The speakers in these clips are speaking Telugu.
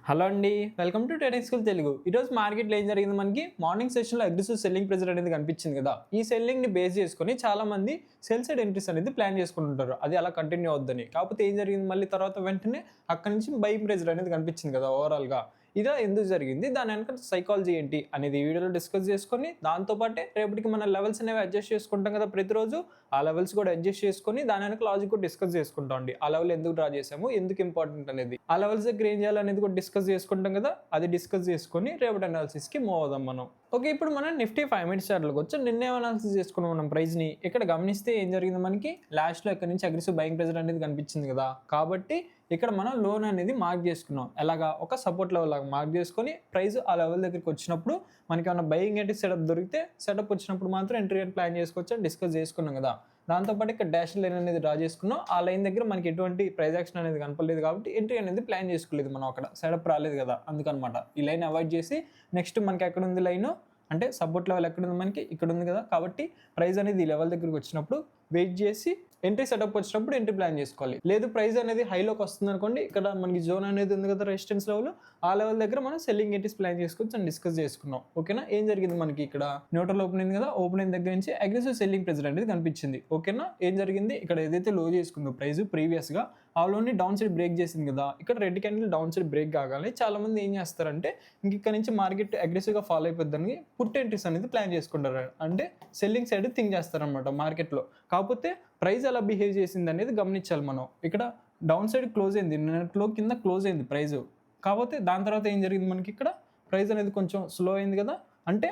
హలో అండి. Welcome to trading school Telugu. ఈరోజు మార్కెట్‌లో ఏం జరిగింది మనకి మార్నింగ్ సెషన్‌లో అగ్రెసివ్ సెల్లింగ్ ప్రెషర్ అనేది కనిపించింది కదా! ఈ సెల్లింగ్‌ని బేస్ చేసుకొని చాలామంది సెల్ సైడ్ ఎంట్రీస్ అనేది ప్లాన్ చేసుకుంటుంటారు. అది అలా కంటిన్యూ అవుద్దని. కాకపోతే ఏం జరిగింది మళ్ళీ తర్వాత వెంటనే అక్కడి నుంచి బయింగ్ ప్రెషర్ అనేది కనిపించింది కదా! ఓవరాల్‌గా. ఇలా ఎందుకు జరిగింది? దాని వెనక సైకాలజీ ఏంటి? అనేది ఈ వీడియోలో డిస్కస్ చేసుకొని దాంతో పాటే రేపటికి మన లెవెల్స్ అనేవి అడ్జస్ట్ చేసుకుంటాం కదా ప్రతిరోజు. ఆ లెవెల్స్ కూడా అడ్జస్ట్ చేసుకొని దాని వెనక లాజిక్ కూడా డిస్కస్ చేసుకుంటాం అండి. ఆ లెవెల్ ఎందుకు డ్రా చేసాము? ఎందుకు ఇంపార్టెంట్ అనేది. ఆ లెవెల్స్ దగ్గర ఏం చేయాలనేది కూడా డిస్కస్ చేసుకుంటాం కదా! అది డిస్కస్ చేసుకొని రేపటి అనాలిసిస్‌కి మూవ్ అవుదాం మనం. ఓకే. ఇప్పుడు మనం నిఫ్టీ 5 మినిట్స్ చార్ట్‌లోకి వచ్చి నిన్నేం అనాలిసిస్ చేసుకున్నాం మనం ప్రైస్‌ని. ఇక్కడ గమనిస్తే ఏం జరిగింది మనకి లాస్ట్‌లో ఇక్కడి నుంచి అగ్రెసివ్ బయింగ్ ప్రెషర్ అనేది కనిపించింది కదా! కాబట్టి ఇక్కడ మనం లోన్ అనేది మార్క్ చేసుకున్నాం. ఎలాగా ఒక సపోర్ట్ లెవెల్ లాగా మార్క్ చేసుకొని ప్రైస్ ఆ లెవెల్ దగ్గరికి వచ్చినప్పుడు మనకేమన్నా బయింగ్ ఏంటి సెటప్ దొరికితే సెటప్ వచ్చినప్పుడు మాత్రం ఎంట్రీ అని ప్లాన్ చేసుకోవచ్చు అని డిస్కస్ చేసుకున్నాం కదా! దాంతో పాటు ఇక్కడ డాష్ లైన్ అనేది డ్రా చేసుకున్నాం. ఆ లైన్ దగ్గర మనకి ఎటువంటి ప్రైస్ యాక్షన్ అనేది కనపడలేదు కాబట్టి ఎంట్రీ అనేది ప్లాన్ చేసుకోలేదు మనం అక్కడ. సెటప్ రాలేదు కదా! అందుకనమాట. ఈ లైన్ అవాయిడ్ చేసి నెక్స్ట్ మనకి ఎక్కడుంది లైను అంటే సపోర్ట్ లెవెల్ ఎక్కడుంది మనకి ఇక్కడ ఉంది కదా! కాబట్టి ప్రైస్ అనేది ఈ లెవెల్ దగ్గరికి వచ్చినప్పుడు వెయిట్ చేసి ఎంట్రీ సెటప్ వచ్చినప్పుడు ఎంట్రీ ప్లాన్ చేసుకోవాలి. లేదు ప్రైస్ అనేది హైలోకి వస్తుందనుకోండి, ఇక్కడ మనకి జోన్ అనేది ఉంది కదా రెసిస్టెన్స్ లెవెల్, ఆ లెవెల్ దగ్గర మనం సెల్లింగ్ ఎంట్రీస్ ప్లాన్ చేసుకోవచ్చు అని డిస్కస్ చేసుకున్నాం. ఓకేనా? ఏం జరిగింది మనకి ఇక్కడ న్యూట్రల్ ఓపెనింగ్ కదా, ఓపెనింగ్ దగ్గర నుంచి అగ్రెసివ్ సెల్లింగ్ ప్రెజర్ అనేది కనిపించింది. ఓకేనా? ఏం జరిగింది ఇక్కడ ఏదైతే లో చేసుకుందో ప్రైస్ ప్రీవియస్ గా ఆ లోని డౌన్ సైడ్ బ్రేక్ చేసింది కదా, ఇక్కడ red candle down side break కాగానే చాలా మంది ఏం చేస్తారంటే ఇంక ఇక్కడ నుంచి మార్కెట్ అగ్రెసివ్ గా ఫాలో అయిపోద్దని పుట్ ఎంట్రీస్ అనేది ప్లాన్ చేసుకుంటారు. అంటే సెల్లింగ్ సైడ్ థింక్ చేస్తారనమాట మార్కెట్లో. కాకపోతే ప్రైస్ ఎలా బిహేవ్ చేసింది అనేది గమనించాలి మనం. ఇక్కడ డౌన్ సైడ్ క్లోజ్ అయింది, నిన్నట్లో కింద క్లోజ్ అయింది ప్రైస్. కాకపోతే దాని తర్వాత ఏం జరిగింది మనకి ఇక్కడ ప్రైస్ అనేది కొంచెం స్లో అయింది కదా, అంటే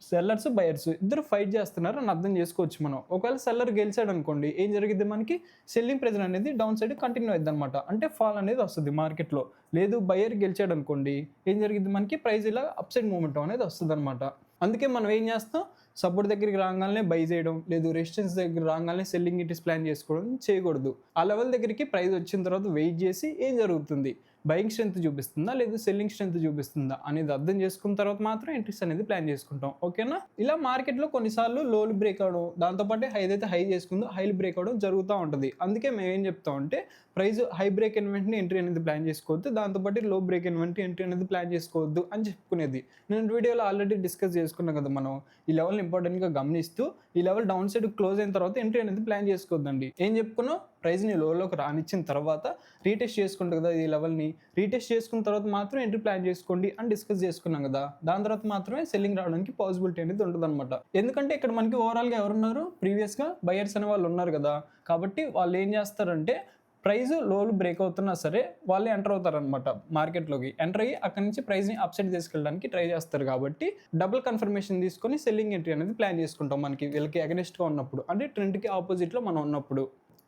సెల్లర్స్ బయర్స్ ఇద్దరు ఫైట్ చేస్తున్నారు అని అర్థం చేసుకోవచ్చు మనం. ఒకవేళ సెల్లర్ గెలిచాడు అనుకోండి ఏం జరిగింది మనకి సెల్లింగ్ ప్రెజర్ అనేది డౌన్ సైడ్ కంటిన్యూ అయింది అనమాట. అంటే ఫాల్ అనేది వస్తుంది మార్కెట్లో. లేదు బయర్ గెలిచాడు అనుకోండి ఏం జరిగింది మనకి ప్రైస్ ఇలా అప్ సైడ్ మూమెంట్ అనేది వస్తుంది అనమాట. అందుకే మనం ఏం చేస్తాం సపోర్ట్ దగ్గరికి రాగానే బై చేయడం, లేదు రెసిస్టెన్స్ దగ్గర రాగానే సెల్లింగ్ ఇటీస్ ప్లాన్ చేసుకోవడం చేయకూడదు. ఆ లెవెల్ దగ్గరికి ప్రైస్ వచ్చిన తర్వాత వెయిట్ చేసి ఏం జరుగుతుంది, బయింగ్ స్ట్రెంత్ చూపిస్తుందా లేదు సెల్లింగ్ స్ట్రెంత్ చూపిస్తుందా అనేది అర్థం చేసుకున్న తర్వాత మాత్రం ఎంట్రీస్ అనేది ప్లాన్ చేసుకుంటాం. ఓకేనా? ఇలా మార్కెట్లో కొన్నిసార్లు లోలు బ్రేక్ అవడం, దాంతోపాటు ఏదైతే హై చేసుకుందో హైలు బ్రేక్ అవడం జరుగుతూ ఉంటుంది. అందుకే మేము ఏం చెప్తాం అంటే ప్రైస్ హై బ్రేక్ అయిన వెంటనే ఎంట్రీ అనేది ప్లాన్ చేసుకోవద్దు, దాంతోపాటు లో బ్రేక్ అయిన వెంటనే ఎంట్రీ అనేది ప్లాన్ చేసుకోవద్దు అని చెప్పుకునేది. నేను వీడియోలో ఆల్రెడీ డిస్కస్ చేసుకున్నాం కదా మనం. ఈ లెవెల్ ఇంపార్టెంట్గా గమనిస్తూ ఈ లెవెల్ డౌన్ సైడ్ క్లోజ్ అయిన తర్వాత ఎంట్రీ అనేది ప్లాన్ చేసుకోవద్దండి. ఏం చెప్పుకున్నాం ప్రైస్ని లోలోకి రానిచ్చిన తర్వాత రీటెస్ట్ చేసుకుంటాం కదా ఈ లెవెల్ని, రీటెస్ట్ చేసుకున్న తర్వాత మాత్రం ఎంట్రీ ప్లాన్ చేసుకోండి అని డిస్కస్ చేసుకున్నాం కదా. దాని తర్వాత మాత్రమే సెల్లింగ్ రావడానికి పాసిబిలిటీ అనేది ఉంటుంది అనమాట. ఎందుకంటే ఇక్కడ మనకి ఓవరాల్గా ఎవరున్నారు ప్రీవియస్గా బయర్స్ అనే వాళ్ళు ఉన్నారు కదా, కాబట్టి వాళ్ళు ఏం చేస్తారంటే ప్రైస్ లోలు బ్రేక్ అవుతున్నా సరే వాళ్ళే ఎంటర్ అవుతారనమాట మార్కెట్లోకి. ఎంటర్ అయ్యి అక్కడ నుంచి ప్రైస్ని అప్సైడ్ తీసుకెళ్ళడానికి ట్రై చేస్తారు. కాబట్టి డబుల్ కన్ఫర్మేషన్ తీసుకొని సెల్లింగ్ ఎంట్రీ అనేది ప్లాన్ చేసుకుంటాం మనకి వీళ్ళకి అగెనిస్ట్గా ఉన్నప్పుడు, అంటే ట్రెండ్కి ఆపోజిట్లో మనం ఉన్నప్పుడు.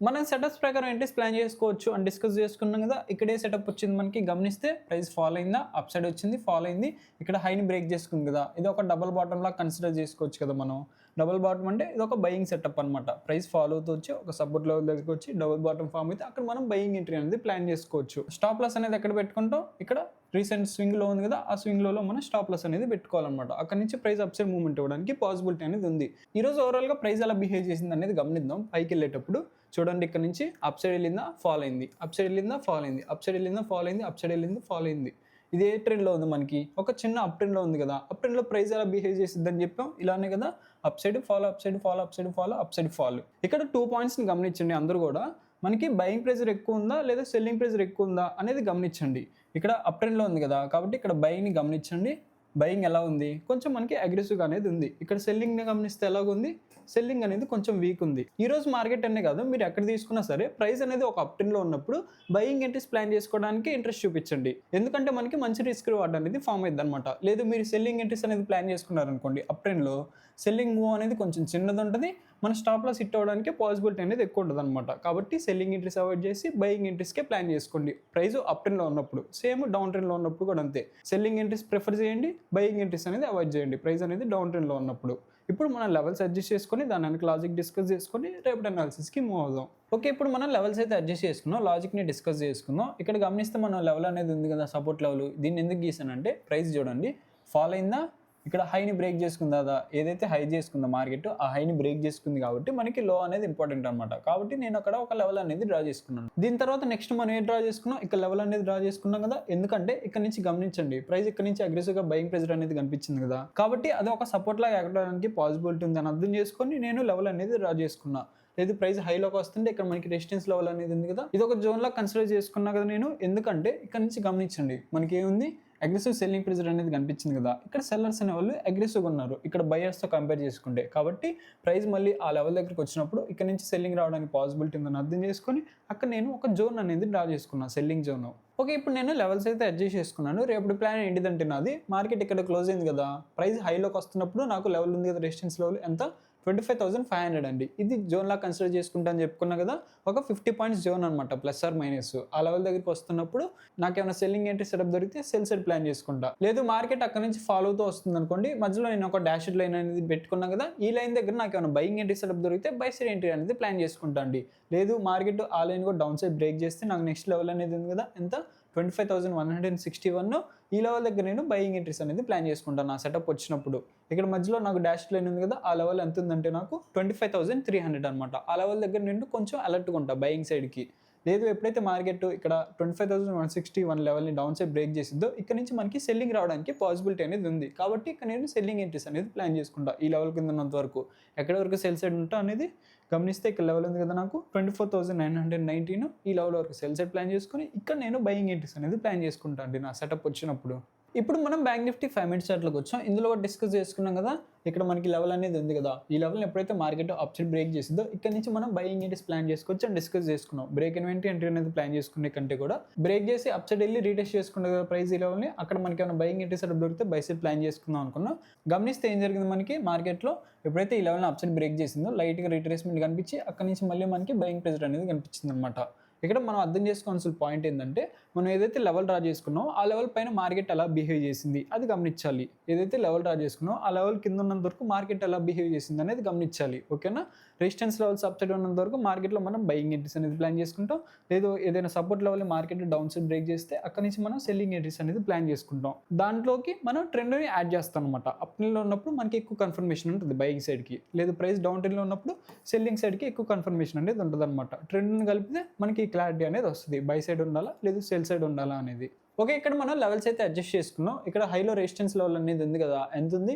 మనం సెటప్స్ ప్రకారం ఎంట్రీస్ ప్లాన్ చేసుకోవచ్చు అని డిస్కస్ చేసుకున్నాం కదా. ఇక్కడే సెటప్ వచ్చింది మనకి గమనిస్తే ప్రైస్ ఫాల్ అయిందా, అప్ సైడ్ వచ్చింది ఫాల్ అయింది, ఇక్కడ హైని బ్రేక్ చేసుకుంది కదా. ఇది ఒక డబుల్ బాటమ్ లాగా కన్సిడర్ చేసుకోవచ్చు కదా మనం. డబుల్ బాటమ్ అంటే ఇది ఒక బయింగ్ సెటప్ అనమాట. ప్రైస్ ఫాలో అవుతూ వచ్చి ఒక సపోర్ట్ లెవెల్ దగ్గరికి వచ్చి డబుల్ బాటమ్ ఫామ్ అయితే అక్కడ మనం బయింగ్ ఎంట్రీ అనేది ప్లాన్ చేసుకోవచ్చు. స్టాప్ లాస్ అనేది ఎక్కడ పెట్టుకుంటాం, ఇక్కడ రీసెంట్ స్వింగ్ లో ఉంది కదా, ఆ స్వింగ్ లో మనం స్టాప్ లాస్ అనేది పెట్టుకోవాలన్నమాట. అక్కడ నుంచి ప్రైస్ అప్ సైడ్ మూవ్మెంట్ ఇవ్వడానికి పాసిబిలిటీ అనేది ఉంది. ఈ రోజు ఓవరాల్ గా ప్రైస్ ఎలా బిహేవ్ చేసింది అనేది గమనిద్దాం. పైకి వెళ్ళేటప్పుడు చూడండి ఇక్కడ నుంచి అప్ సైడ్ వెళ్ళిందా ఫాల్ అయింది, అప్ సైడ్ వెళ్ళిందా ఫాల్ అయింది, అప్ సైడ్ వెళ్ళిందా ఫాల్ అయింది, అప్ సైడ్ వెళ్ళింది ఫాల్ అయింది. ఇది ఏ ట్రెండ్లో ఉంది మనకి, ఒక చిన్న అప్ ట్రెండ్లో ఉంది కదా. అప్ ట్రెండ్లో ప్రైస్ ఎలా బిహేవ్ చేసిద్ది అని చెప్పాం, ఇలానే కదా up side follow up side follow up side follow up side follow. ఇక్కడ 2 పాయింట్స్ని గమనించండి అందరూ కూడా. మనకి బయింగ్ ప్రెజర్ ఎక్కువ ఉందా లేదా సెల్లింగ్ ప్రెజర్ ఎక్కువ ఉందా అనేది గమనించండి. ఇక్కడ అప్ ట్రెండ్లో ఉంది కదా కాబట్టి ఇక్కడ బయింగ్ని గమనించండి. బయింగ్ ఎలా ఉంది, కొంచెం మనకి అగ్రెసివ్గా అనేది ఉంది. ఇక్కడ సెల్లింగ్ని గమనిస్తే ఎలాగుంది, సెల్లింగ్ అనేది కొంచెం వీక్ ఉంది. ఈ రోజు మార్కెట్ అనే కాదు మీరు ఎక్కడ తీసుకున్నా సరే ప్రైస్ అనేది ఒక అప్ ట్రెండ్లో ఉన్నప్పుడు బయింగ్ ఎంట్రీస్ ప్లాన్ చేసుకోవడానికి ఇంట్రెస్ట్ చూపించండి. ఎందుకంటే మనకి మంచి రిస్క్ రివార్డ్ అనేది ఫామ్ అయింది అనమాట. లేదు మీరు సెల్లింగ్ ఎంట్రీస్ అనేది ప్లాన్ చేసుకున్నారనుకోండి అప్ ట్రెండ్లో, సెల్లింగ్ మూవ్ అనేది కొంచెం చిన్నది ఉంటుంది, మన స్టాప్ లాస్ హిట్ అవ్వడానికి పాసిబిలిటీ అనేది ఎక్కువ ఉంటుంది అనమాట. కాబట్టి సెల్లింగ్ ఎంట్రీస్ అవాయిడ్ చేసి బయింగ్ ఎంట్రీస్కే ప్లాన్ చేసుకోండి ప్రైస్ అప్ ట్రెండ్లో ఉన్నప్పుడు. సేమ్ డౌన్ ట్రెండ్లో ఉన్నప్పుడు కూడా అంతే, సెల్లింగ్ ఎంట్రీస్ ప్రిఫర్ చేయండి, బయింగ్ ఎంట్రీస్ అనేది అవాయిడ్ చేయండి ప్రైస్ అనేది డౌన్ ట్రెండ్లో ఉన్నప్పుడు. ఇప్పుడు మనం లెవెల్స్ అడ్జస్ట్ చేసుకొని దాని వెనక లాజిక్ డిస్కస్ చేసుకొని రేపటి అనాలిసిస్కి మూవ్ అవుదాం. ఓకే, ఇప్పుడు మనం లెవెల్స్ అయితే అడ్జస్ట్ చేసుకున్నాం, లాజిక్ని డిస్కస్ చేసుకుందాం. ఇక్కడ గమనిస్తే మనం లెవెల్ అనేది ఉంది కదా సపోర్ట్ లెవెల్, దీన్ని ఎందుకు గీసానంటే ప్రైస్ చూడండి ఫాల్ అయిందా ఇక్కడ హైని బ్రేక్ చేసుకుంది కదా, ఏదైతే హై చేసుకుందో మార్కెట్ ఆ హైని బ్రేక్ చేసుకుంది కాబట్టి మనకి లో అనేది ఇంపార్టెంట్ అనమాట. కాబట్టి నేను అక్కడ ఒక లెవెల్ అనేది డ్రా చేసుకున్నాను. దీని తర్వాత నెక్స్ట్ మనం ఏం డ్రా చేసుకున్నాం, ఇక్కడ లెవెల్ అనేది డ్రా చేసుకున్నాం కదా. ఎందుకంటే ఇక్కడ నుంచి గమనించండి, ప్రైస్ ఇక్కడ నుంచి అగ్రెసివ్ గా బయింగ్ ప్రెజర్ అనేది కనిపించింది కదా, కాబట్టి అది ఒక సపోర్ట్ లాగా ఎక్కడానికి పాసిబిలిటీ ఉంది అని అర్థం చేసుకొని నేను లెవెల్ అనేది డ్రా చేసుకున్నా. లేదు ప్రైస్ హైలోకి వస్తుంటే ఇక్కడ మనకి రెసిస్టెన్స్ లెవెల్ అనేది ఉంది కదా, ఇది ఒక జోన్ లా కన్సిడర్ చేసుకున్నా కదా నేను. ఎందుకంటే ఇక్కడ నుంచి గమనించండి, మనకి ఏముంది, అగ్రెసివ్ సెల్లింగ్ ప్రెజర్ అనేది కనిపించింది కదా. ఇక్కడ సెల్లర్స్ అనే వాళ్ళు అగ్రెసివ్గా ఉన్నారు ఇక్కడ బయర్స్తో కంపేర్ చేసుకుంటే. కాబట్టి ప్రైస్ మళ్ళీ ఆ లెవెల్ దగ్గరికి వచ్చినప్పుడు ఇక్కడ నుంచి సెల్లింగ్ రావడానికి పాసిబిలిటీ ఉందని అర్థం చేసుకొని అక్కడ నేను ఒక జోన్ అనేది డ్రా చేసుకున్నాను, సెల్లింగ్ జోన్. ఓకే, ఇప్పుడు నేను లెవెల్స్ అయితే అడ్జస్ట్ చేసుకున్నాను. రేపు ప్లాన్ ఏంటిదంటే నాది, మార్కెట్ ఇక్కడ క్లోజ్ అయింది కదా, ప్రైస్ హైలోకి వస్తున్నప్పుడు నాకు లెవెల్ ఉంది కదా, రెసిస్టెన్స్ లెవెల్ ఎంత, 25,500 అండి. ఇది జోన్ లా కన్సిడర్ చేసుకుంటా అని చెప్పుకున్నా కదా, ఒక 50 పాయింట్స్ జోన్ అనమాట, ప్లస్ ఆర్ మైనస్. ఆ లెవెల్ దగ్గరికి వస్తున్నప్పుడు నాకు ఏమైనా సెల్లింగ్ ఎంట్రీ సెటప్ దొరికితే సెల్ సైడ్ ప్లాన్ చేసుకుంటా. లేదు మార్కెట్ అక్కడ నుంచి ఫాలో అవుతూ వస్తుంది అనుకోండి, మధ్యలో నేను ఒక డాష్ లైన్ అనేది పెట్టుకున్నా కదా, ఈ లైన్ దగ్గర నాకు ఏమైనా బయింగ్ ఎంట్రీ సెటప్ దొరికితే బై సైడ్ ఎంట్రీ అనేది ప్లాన్ చేసుకుంటా అండి. లేదు మార్కెట్ ఆ లైన్ కూడా డౌన్ సైడ్ బ్రేక్ చేస్తే నాకు నెక్స్ట్ లెవెల్ అనేది ఉంది కదా, ఎంత, 25,161. ఈ లెవెల్ దగ్గర నేను బయింగ్ ఎంట్రీస్ అనేది ప్లాన్ చేసుకుంటాను నా సెటప్ వచ్చినప్పుడు. ఇక్కడ మధ్యలో నాకు డాష్ లైన్ ఉంది కదా, ఆ లెవెల్ ఎంత ఉందంటే నాకు 25,300 అనమాట. ఆ లెవెల్ దగ్గర నేను కొంచెం అలర్ట్గా ఉంటా బయింగ్ సైడ్కి. లేదు ఎప్పుడైతే మార్కెట్ ఇక్కడ 25,161 లెవెల్ని డౌన్ సైడ్ బ్రేక్ చేసిందో ఇక్కడ నుంచి మనకి సెల్లింగ్ రావడానికి పాసిబిలిటీ అనేది ఉంది. కాబట్టి ఇక్కడ నేను సెల్లింగ్ ఎంట్రీస్ అనేది ప్లాన్ చేసుకుంటా ఈ లెవెల్ కింద ఉన్నంత వరకు. ఎక్కడి వరకు సెల్ సైడ్ ఉంటా అనేది గమనిస్తే ఇక్కడ లెవెల్ ఉంది కదా నాకు 24,919, ఈ లెవెల్ వరకు సెల్ సైడ్ ప్లాన్ చేసుకుని ఇక్కడ నేను బయింగ్ ఎంట్రీస్ అనేది ప్లాన్ చేసుకుంటా అండి నా సెటప్ వచ్చినప్పుడు. ఇప్పుడు మనం బ్యాంక్ నిఫ్టీ 5 మినిట్స్ చార్ట్లోకి వచ్చాం. ఇందులో డిస్కస్ చేసుకున్నాం కదా, ఇక్కడ మనకి లెవెల్ అనేది ఉంది కదా, ఈ లెవెల్ని ఎప్పుడైతే మార్కెట్ అప్ సైడ్ బ్రేక్ చేసిందో ఇక్కడ నుంచి మనం బయింగ్ ఎంట్రీస్ ప్లాన్ చేసుకోవచ్చు అని డిస్కస్ చేసుకున్నాం. బ్రేక్ ఇన్వెంటరీ ఎంట్రీ అనేది ప్లాన్ చేసుకునే కంటే కూడా బ్రేక్ చేసి అప్ సైడ్ వెళ్ళి రీటెస్ట్ చేసుకునే కదా ప్రైస్ ఈ లెవెల్ని, అక్కడ మనకి ఏమైనా బయింగ్ ఎంట్రీ సెటప్ దొరికితే బై సైడ్ ప్లాన్ చేసుకుందాం అనుకున్నాం. గమనిస్తే ఏం జరిగింది, మనకి మార్కెట్లో ఎప్పుడైతే ఈ లెవెల్ని అప్ సైడ్ బ్రేక్ చేసిందో లైట్గా రిట్రేస్మెంట్ కనిపించి అక్కడ నుంచి మళ్ళీ మనకి బయింగ్ ప్రెజర్ అనేది కనిపించింది అనమాట. ఇక్కడ మనం అర్థం చేసుకోవాల్సిన పాయింట్ ఏంటంటే, మనం ఏదైతే లెవెల్ డ్రా చేసుకున్నామో ఆ లెవెల్ పైన మార్కెట్ ఎలా బిహేవ్ చేసింది అది గమనించాలి. ఏదైతే లెవెల్ డ్రా చేసుకున్నామో ఆ లెవెల్ కింద ఉన్నంత వరకు మార్కెట్ ఎలా బిహేవ్ చేసింది అనేది గమనించాలి. ఓకేనా, రెసిస్టెన్స్ లెవెల్స్ అప్ సైడ్ ఉన్నంత వరకు మార్కెట్లో మనం బయింగ్ ఎంట్రీస్ అనేది ప్లాన్ చేసుకుంటాం. లేదు ఏదైనా support level market down side break చేస్తే అక్కడ నుంచి మనం సెల్లింగ్ ఎంట్రీస్ అనేది ప్లాన్ చేసుకుంటాం. దాంట్లోకి మనం ట్రెండ్ని యాడ్ చేస్తాం అనమాట. అప్ ట్రెండ్లో ఉన్నప్పుడు మనకి ఎక్కువ కన్ఫర్మేషన్ ఉంటుంది బయింగ్ సైడ్కి, లేదు ప్రైస్ డౌన్ ట్రెండ్లో ఉన్నప్పుడు సెల్లింగ్ సైడ్కి ఎక్కువ కన్ఫర్మేషన్ అనేది ఉంటుంది అనమాట. ట్రెండ్ని కలిపితే మనకి క్లారిటీ అనేది వస్తుంది, బై సైడ్ ఉండాలా లేదు సెల్ సైడ్ ఉండాలా అనేది. ఓకే, ఇక్కడ మనం లెవెల్స్ అయితే అడ్జస్ట్ చేసుకున్నాం. ఇక్కడ హైలో రెసిస్టెన్స్ లెవెల్ అనేది ఉంది కదా, ఎంత ఉంది,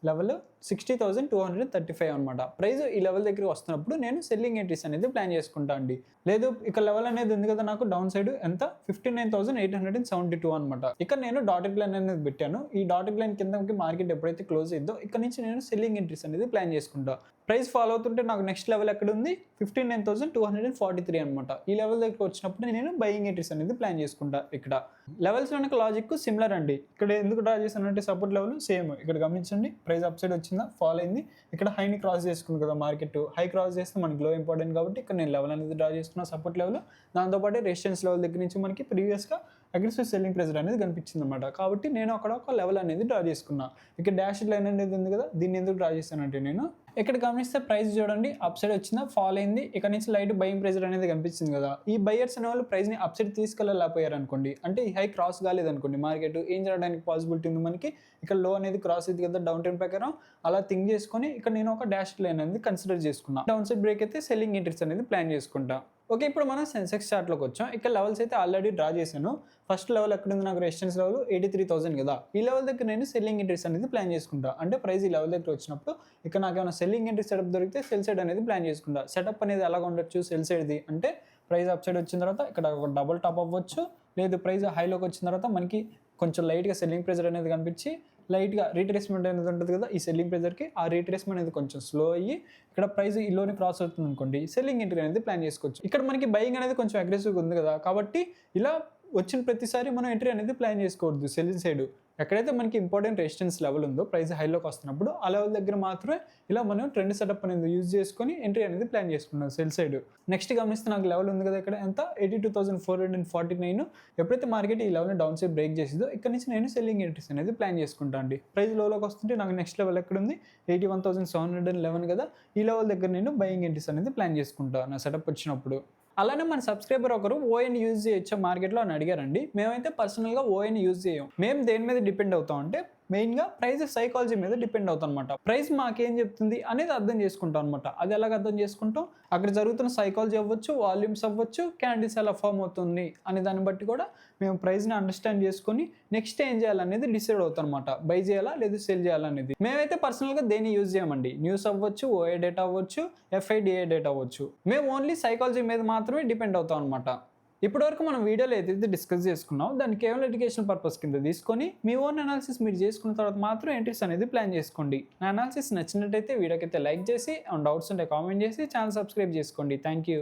లెవెల్ 60,235 అనమాట. ప్రైస్ ఈ లెవెల్ దగ్గరికి వస్తున్నప్పుడు నేను సెల్లింగ్ ఎంట్రీస్ అనేది ప్లాన్ చేసుకుంటా అండి. లేదు ఇక్కడ లెవెల్ అనేది ఉంది కదా నాకు డౌన్ సైడ్ ఎంత, 59,872 అనమాట. ఇక్కడ నేను డాటెడ్ లైన్ అనేది పెట్టాను. ఈ డాటెడ్ లైన్ కిందకి మార్కెట్ ఎప్పుడైతే క్లోజ్ అయిందో ఇక్కడ నుంచి నేను సెల్లింగ్ ఎంట్రీస్ అనేది ప్లాన్ చేసుకుంటా. ప్రైస్ ఫాలో అవుతుంటే నాకు నెక్స్ట్ లెవెల్ ఎక్కడ ఉంది, 59,243 అనమాట. ఈ లెవెల్ దగ్గరికి వచ్చినప్పుడు నేను బయింగ్ ఎంట్రీస్ అనేది ప్లాన్ చేసుకుంటా. ఇక్కడ లెవెల్స్ వెనక లాజిక్ సిమిలర్ అండి. ఇక్కడ ఎందుకు డ్రా చేశానంటే సపోర్ట్ లెవెల్ సేమ్. ఇక్కడ గమనించండి, ప్రైస్ అప్ సైడ్ వచ్చిందా, ఫాల్ అయింది, ఇక్కడ హైని క్రాస్ చేసుకుంది కదా మార్కెట్. హై క్రాస్ చేస్తే మనకి లో ఇంపార్టెంట్ కాబట్టి ఇక్కడ నేను లెవెల్ అనేది డ్రా చేసుకున్న సపోర్ట్ లెవెల్. దాంతోపాటు రెసిస్టెన్స్ లెవెల్ దగ్గర నుంచి మనకి ప్రీవియస్గా అగ్రెసివ్ సెల్లింగ్ ప్రెజర్ అనేది కనిపించింది అనమాట. కాబట్టి నేను అక్కడ ఒక లెవెల్ అనేది డ్రా చేసుకున్నా. ఇక్కడ డాష్ లైన్ అనేది ఉంది కదా, దీన్ని ఎందుకు డ్రా చేశానంటే నేను ఇక్కడ గమనిస్తే ప్రైస్ చూడండి అప్ సైడ్ వచ్చిందా, ఫాల్ అయింది, ఇక్కడ నుంచి లైట్ బయింగ్ ప్రెజర్ అనేది కనిపించింది కదా. ఈ బయర్స్ అనే వాళ్ళు ప్రైస్ని అప్ సైడ్ తీసుకెళ్ళలేకపోయారు అనుకోండి, అంటే ఈ హై క్రాస్ కాలేదు అనుకోండి, మార్కెట్ ఏం జరగడానికి పాసిబిలిటీ ఉంది, మనకి ఇక్కడ లో అనేది క్రాస్ అయింది కదా డౌన్ ట్రెండ్ ప్రకారం. అలా థింక్ చేసుకొని ఇక్కడ నేను ఒక డాష్ లైన్ అనేది కన్సిడర్ చేసుకున్నా. డౌన్ సైడ్ బ్రేక్ అయితే సెల్లింగ్ ఎంట్రీస్ అనేది ప్లాన్ చేసుకుంటా. ఓకే, ఇప్పుడు మనం సెన్సెక్స్ చార్ట్లోకి వచ్చాం. ఇక్కడ లెవెల్స్ అయితే ఆల్రెడీ డ్రా చేశాను. ఫస్ట్ లెవెల్ ఎక్కడ ఉంది, నాకు రెసిస్టెన్స్ లెవెల్ 83,000 కదా. ఈ లెవెల్ దగ్గర నేను సెల్లింగ్ ఎంట్రీస్ అనేది ప్లాన్ చేసుకుంటా. అంటే ప్రైస్ ఈ లెవెల్ దగ్గర వచ్చినప్పుడు ఇక్కడ నాకు ఏమైనా సెల్లింగ్ ఎంట్రీ సెటప్ దొరికితే సెల్ సైడ్ అనేది ప్లాన్ చేసుకుంటా. సెటప్ అనేది ఎలాగ ఉండొచ్చు, సెల్ సైడ్ది అంటే ప్రైస్ అప్ సైడ్ వచ్చిన తర్వాత ఇక్కడ ఒక డబుల్ టాప్ అవ్వచ్చు, లేదు ప్రైస్ హైలోకి వచ్చిన తర్వాత మనకి కొంచెం లైట్గా సెల్లింగ్ ప్రెజర్ అనేది కనిపించి లైట్గా రీట్రేస్మెంట్ అనేది ఉంటుంది కదా ఈ సెల్లింగ్ ప్రెజర్కి. ఆ రీట్రేస్మెంట్ అనేది కొంచెం స్లో అయ్యి ఇక్కడ ప్రైస్ ఈ లోని క్రాస్ అవుతుంది అనుకోండి, సెల్లింగ్ ఎంట్రీ అనేది ప్లాన్ చేసుకోవచ్చు. ఇక్కడ మనకి బయింగ్ అనేది కొంచెం అగ్రెసివ్గా ఉంది కదా, కాబట్టి ఇలా వచ్చిన ప్రతిసారి మనం ఎంట్రీ అనేది ప్లాన్ చేసుకోవద్దు. సెల్లింగ్ సైడ్ ఎక్కడైతే మనకి ఇంపార్టెంట్ రెసిస్టెన్స్ లెవెల్ ఉందో ప్రైస్ హైలోకి వస్తున్నప్పుడు ఆ లెవెల్ దగ్గర మాత్రమే ఇలా మనం ట్రెండ్ సెటప్ అనేది యూజ్ చేసుకొని ఎంట్రీ అనేది ప్లాన్ చేసుకున్నాం సెల్ సైడ్. నెక్స్ట్ గమనిస్తే నాకు లెవెల్ ఉంది కదా ఇక్కడ ఎంత, 82,449. ఎప్పుడైతే మార్కెట్ ఈ లెవెల్ని డౌన్ సైడ్ బ్రేక్ చేసిందో ఇక్కడ నుంచి నేను సెల్లింగ్ ఎంట్రీస్ అనేది ప్లాన్ చేసుకుంటా అండి. ప్రైస్ లోలోకి వస్తుంటే నాకు నెక్స్ట్ లెవెల్ ఎక్కడ ఉంది, 81,711 కదా. ఈ లెవెల్ దగ్గర నేను బయింగ్ ఎంట్రీస్ అనేది ప్లాన్ చేసుకుంటా నా సెటప్ వచ్చినప్పుడు. అలానే మన సబ్స్క్రైబర్ ఒకరు ఓఎన్ యూజ్ చేయొచ్చా మార్కెట్లో అని అడిగారండి. మేమైతే పర్సనల్గా ఓఎన్ యూజ్ చేయం. మేము దేని మీద డిపెండ్ అవుతాం అంటే మెయిన్గా ప్రైస్ సైకాలజీ మీద డిపెండ్ అవుతుంది అనమాట. ప్రైస్ మాకేం చెప్తుంది అనేది అర్థం చేసుకుంటాం అనమాట. అది ఎలాగ అర్థం చేసుకుంటాం, అక్కడ జరుగుతున్న సైకాలజీ అవ్వచ్చు, వాల్యూమ్స్ అవ్వచ్చు, క్యాండిల్స్ ఎలా ఫామ్ అవుతుంది అనే దాన్ని బట్టి కూడా మేము ప్రైస్ని అండర్స్టాండ్ చేసుకొని నెక్స్ట్ ఏం చేయాలనేది డిసైడ్ అవుతాం అనమాట. బై చేయాలా లేదా సెల్ చేయాలనేది. మేమైతే పర్సనల్గా దేన్ని యూజ్ చేయమండి. న్యూస్ అవ్వచ్చు, ఓఏ డేటా అవ్వచ్చు, ఎఫ్ఐడిఏ డేటా అవ్వచ్చు. మేము ఓన్లీ సైకాలజీ మీద మాత్రమే డిపెండ్ అవుతాం అనమాట. ఇప్పటివరకు మనం వీడియోలో ఏదైతే డిస్కస్ చేసుకున్నాం దాన్ని కేవలం ఎడ్యుకేషన్ పర్పస్ కింద తీసుకొని మీ ఓన్ అనాలిసిస్ మీరు చేసుకున్న తర్వాత మాత్రం ఎంట్రీస్ అనేది ప్లాన్ చేసుకోండి. నా అనాలిసిస్ నచ్చినట్టయితే వీడియోకి అయితే లైక్ చేసి, డౌట్స్ ఉంటే కామెంట్ చేసి ఛానల్ సబ్స్క్రైబ్ చేసుకోండి. Thank you.